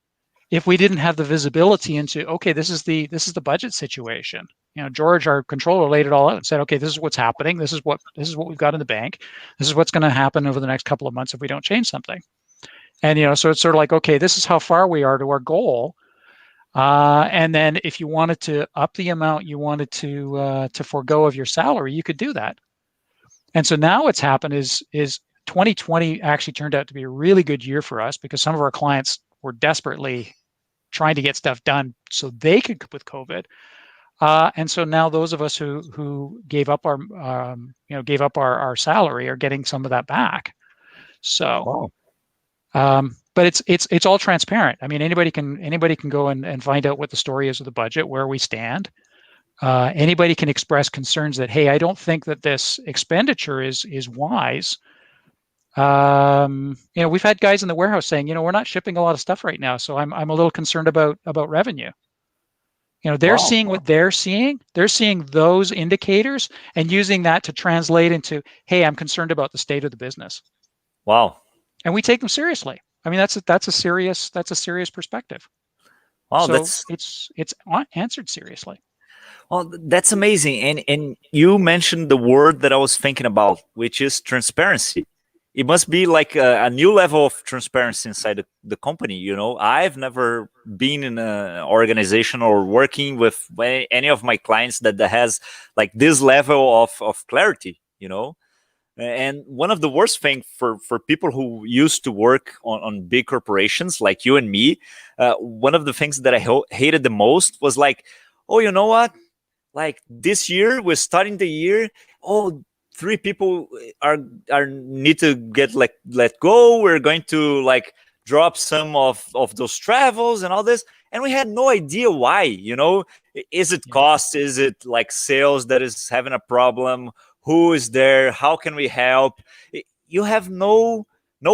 Speaker 2: if we didn't have the visibility into, okay, this is the budget situation. George, our controller, laid it all out and said, okay, this is what's happening. This is what we've got in the bank. This is what's going to happen over the next couple of months if we don't change something. And so it's sort of like, okay, this is how far we are to our goal. And then if you wanted to up the amount you wanted to forego of your salary, you could do that. And so now what's happened is 2020 actually turned out to be a really good year for us because some of our clients were desperately trying to get stuff done so they could cope with COVID. And so now those of us who gave up our salary are getting some of that back. So,
Speaker 1: Wow.
Speaker 2: but it's all transparent. I mean, anybody can go and find out what the story is of the budget, where we stand. Anybody can express concerns that, hey, I don't think that this expenditure is wise. We've had guys in the warehouse saying, we're not shipping a lot of stuff right now, so I'm a little concerned about revenue. They're
Speaker 1: Wow.
Speaker 2: seeing what they're seeing. They're seeing those indicators and using that to translate into, hey, I'm concerned about the state of the business.
Speaker 1: Wow.
Speaker 2: And we take them seriously. I mean, that's a serious perspective.
Speaker 1: Wow.
Speaker 2: So it's answered seriously.
Speaker 1: Well, that's amazing. And you mentioned the word that I was thinking about, which is transparency. It must be like a new level of transparency inside the company. You know, I've never been in an organization or working with any of my clients that has like this level of clarity, you know. And one of the worst things for people who used to work on big corporations like you and me, one of the things that I hated the most was like, oh, you know what? Like this year, we're starting the year. Oh, three people are need to get like let go. We're going to like drop some of those travels and all this, and we had no idea why. You know, is it
Speaker 2: Yeah.
Speaker 1: cost? Is it like sales that is having a problem? Who is there? How can we help? You have no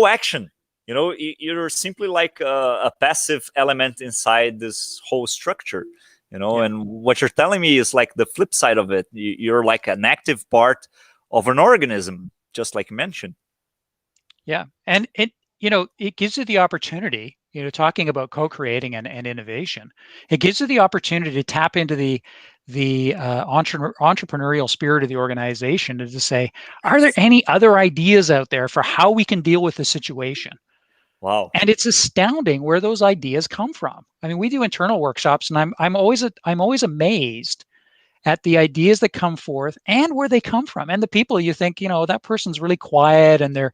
Speaker 1: action. You know, you're simply like a passive element inside this whole structure. You know,
Speaker 2: Yeah.
Speaker 1: and what you're telling me is like the flip side of it. You're like an active part of an organism, just like you mentioned.
Speaker 2: Yeah. And it gives you the opportunity, talking about co-creating and innovation, it gives you the opportunity to tap into the entrepreneurial spirit of the organization and to say, are there any other ideas out there for how we can deal with the situation?
Speaker 1: Wow.
Speaker 2: And it's astounding where those ideas come from. I mean, we do internal workshops, and I'm always amazed at the ideas that come forth and where they come from, and the people you think, that person's really quiet and they're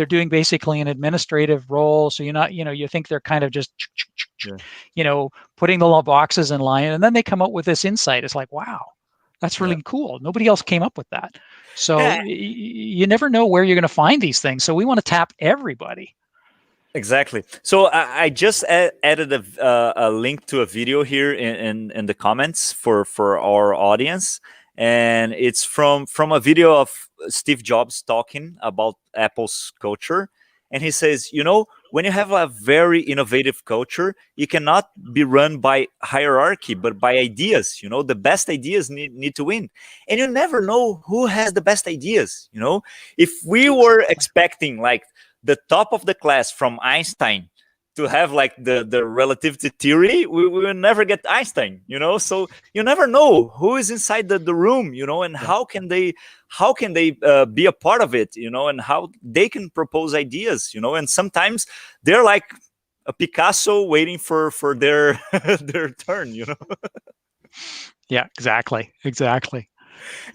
Speaker 2: doing basically an administrative role. So you think they're kind of just
Speaker 1: Yeah.
Speaker 2: putting the boxes in line, and then they come out with this insight. It's like, wow, that's
Speaker 1: Yeah.
Speaker 2: really cool. Nobody else came up with that. So
Speaker 1: Yeah.
Speaker 2: you never know where you're going to find these things. So we want to tap everybody.
Speaker 1: Exactly. So I just added a link to a video here in the comments for our audience, and it's from a video of Steve Jobs talking about Apple's culture, and he says, when you have a very innovative culture, you cannot be run by hierarchy, but by ideas. The best ideas need to win, and you never know who has the best ideas. If we were expecting like the top of the class from Einstein to have like the relativity theory, we will never get Einstein, so you never know who is inside the room, and
Speaker 2: Yeah.
Speaker 1: how can they be a part of it, and how they can propose ideas, and sometimes they're like a Picasso waiting for their their turn.
Speaker 2: Yeah, exactly.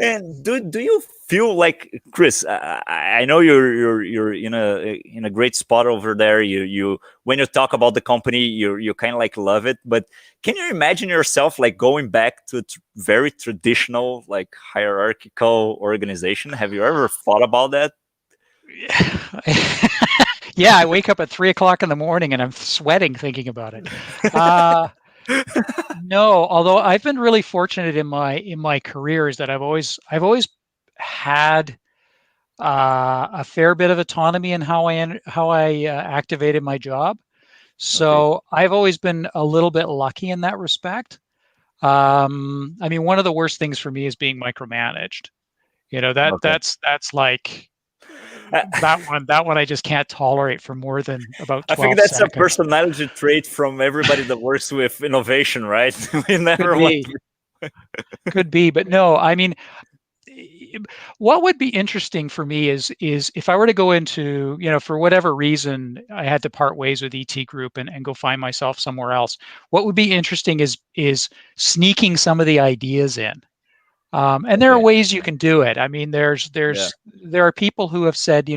Speaker 1: And do you feel like, Chris? I know you're in a great spot over there. You when you talk about the company, you kind of like love it. But can you imagine yourself like going back to a very traditional, like hierarchical organization? Have you ever thought about that?
Speaker 2: Yeah, I wake up at 3 o'clock in the morning and I'm sweating thinking about it. Uh, no, although I've been really fortunate in my career is that I've always had a fair bit of autonomy in how I activated my job.
Speaker 1: Okay.
Speaker 2: So I've always been a little bit lucky in that respect. I mean, one of the worst things for me is being micromanaged.
Speaker 1: Okay.
Speaker 2: That's like that one I just can't tolerate for more than about
Speaker 1: I think
Speaker 2: 12
Speaker 1: that's a
Speaker 2: seconds.
Speaker 1: personality trait from everybody that works with innovation, right? We
Speaker 2: Could
Speaker 1: never want
Speaker 2: be,
Speaker 1: to.
Speaker 2: could be, but no, I mean, what would be interesting for me is if I were to go into, for whatever reason I had to part ways with ET Group and go find myself somewhere else. What would be interesting is sneaking some of the ideas in. And there are
Speaker 1: Okay.
Speaker 2: ways you can do it. I mean,
Speaker 1: Yeah.
Speaker 2: there are people who have said,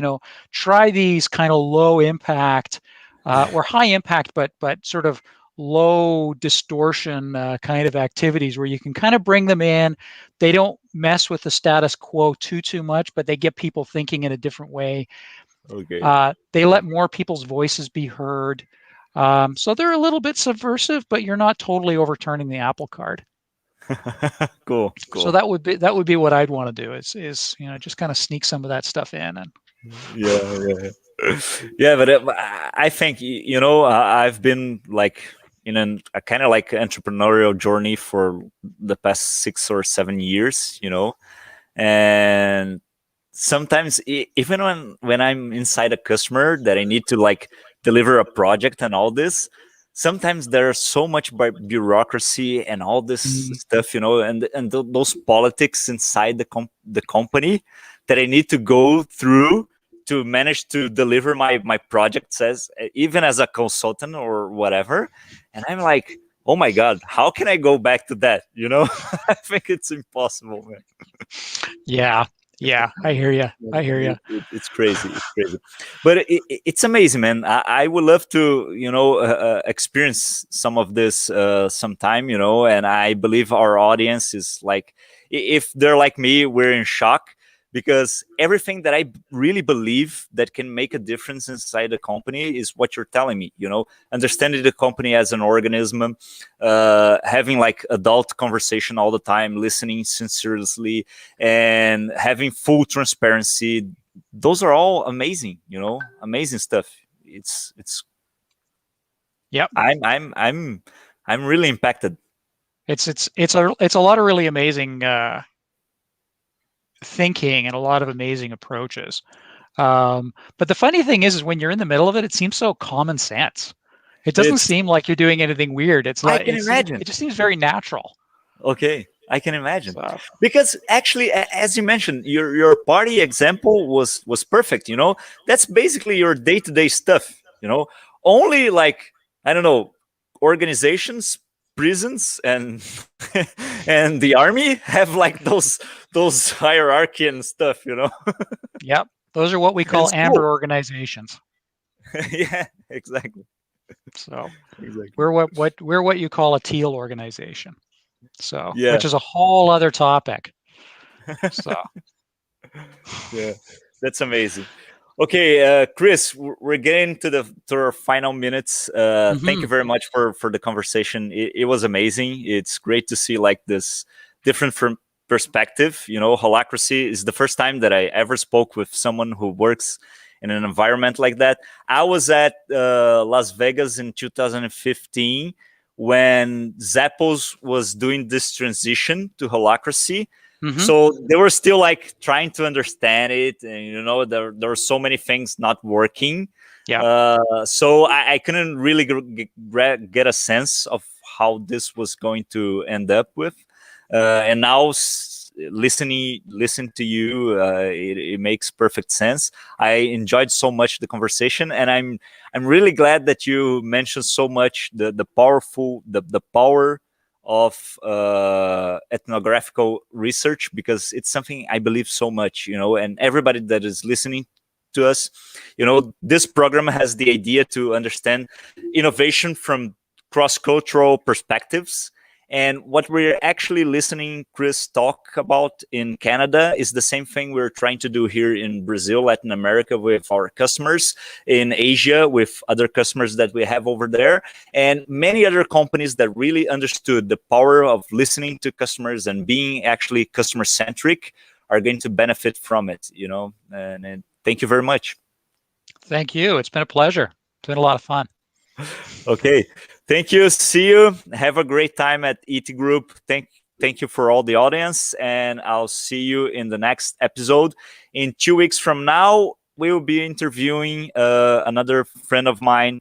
Speaker 2: try these kind of low impact or high impact, but sort of low distortion kind of activities where you can kind of bring them in. They don't mess with the status quo too much, but they get people thinking in a different way.
Speaker 1: Okay.
Speaker 2: They let more people's voices be heard. So they're a little bit subversive, but you're not totally overturning the apple cart.
Speaker 1: Cool.
Speaker 2: So
Speaker 1: Cool.
Speaker 2: that would be what I'd want to do is just kind of sneak some of that stuff in. And
Speaker 1: Yeah. Yeah. Yeah, but I think I've been like in a kind of like entrepreneurial journey for the past 6 or 7 years, and sometimes even when I'm inside a customer that I need to like deliver a project and all this, sometimes there's so much bureaucracy and all this
Speaker 2: mm,
Speaker 1: stuff, and those politics inside the company that I need to go through to manage to deliver my project, says even as a consultant or whatever. And I'm like, oh my god, how can I go back to that? I think it's impossible, man.
Speaker 2: yeah, yeah, I hear you. I hear you.
Speaker 1: It's crazy. It's crazy, but it's amazing, man. I would love to, experience some of this sometime, and I believe our audience is like, if they're like me, we're in shock because everything that I really believe that can make a difference inside the company is what you're telling me, understanding the company as an organism, having like adult conversation all the time, listening sincerely, and having full transparency. Those are all amazing, amazing stuff. It's
Speaker 2: Yep.
Speaker 1: I'm really impacted.
Speaker 2: It's a lot of really amazing thinking and a lot of amazing approaches. But the funny thing is when you're in the middle of it, it seems so common sense. It doesn't
Speaker 1: It's
Speaker 2: seem like you're doing anything weird. It's
Speaker 1: I
Speaker 2: like
Speaker 1: can
Speaker 2: it
Speaker 1: imagine.
Speaker 2: just seems very natural.
Speaker 1: Okay, I can imagine.
Speaker 2: So
Speaker 1: Because actually, as you mentioned, your party example was perfect. That's basically your day-to-day stuff. Only like, I don't know, organizations, prisons, and and the army have like those hierarchy and stuff.
Speaker 2: yep, those are what we
Speaker 1: And
Speaker 2: call
Speaker 1: it's cool.
Speaker 2: amber organizations.
Speaker 1: Yeah, exactly.
Speaker 2: So
Speaker 1: Exactly.
Speaker 2: we're what you call a teal organization. So,
Speaker 1: Yeah.
Speaker 2: which is a whole other topic. So,
Speaker 1: Yeah, that's amazing. Okay, Chris, we're getting to our final minutes. Thank you
Speaker 2: mhm.
Speaker 1: very much for the conversation. It was amazing. It's great to see like this different from perspective. You know, holacracy is the first time that I ever spoke with someone who works in an environment like that. I was at Las Vegas in 2015 when Zappos was doing this transition to holacracy,
Speaker 2: Mhm.
Speaker 1: so they were still like trying to understand it, and you know there were so many things not working.
Speaker 2: Yeah.
Speaker 1: So I couldn't really get a sense of how this was going to end up with. And now listen to you, it makes perfect sense. I enjoyed so much the conversation, and I'm really glad that you mentioned so much the power of ethnographical research, because it's something I believe so much, you know, and everybody that is listening to us, you know, this program has the idea to understand innovation from cross-cultural perspectives. And what we're actually listening Chris talk about in Canada is the same thing we're trying to do here in Brazil, Latin America with our customers, in Asia with other customers that we have over there, and many other companies that really understood the power of listening to customers and being actually customer centric are going to benefit from it, you know. And thank you very much.
Speaker 2: Thank you. It's been a pleasure. It's been a lot of fun.
Speaker 1: Okay, thank you. See you. Have a great time at ET Group. Thank you for all the audience, and I'll see you in the next episode. In 2 weeks from now, we will be interviewing another friend of mine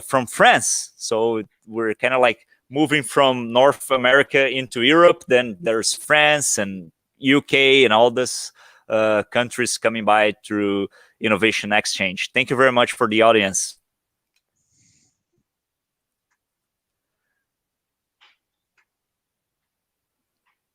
Speaker 1: from France. So we're kind of like moving from North America into Europe. Then there's France and UK and all this countries coming by through innovation exchange. Thank you very much for the audience.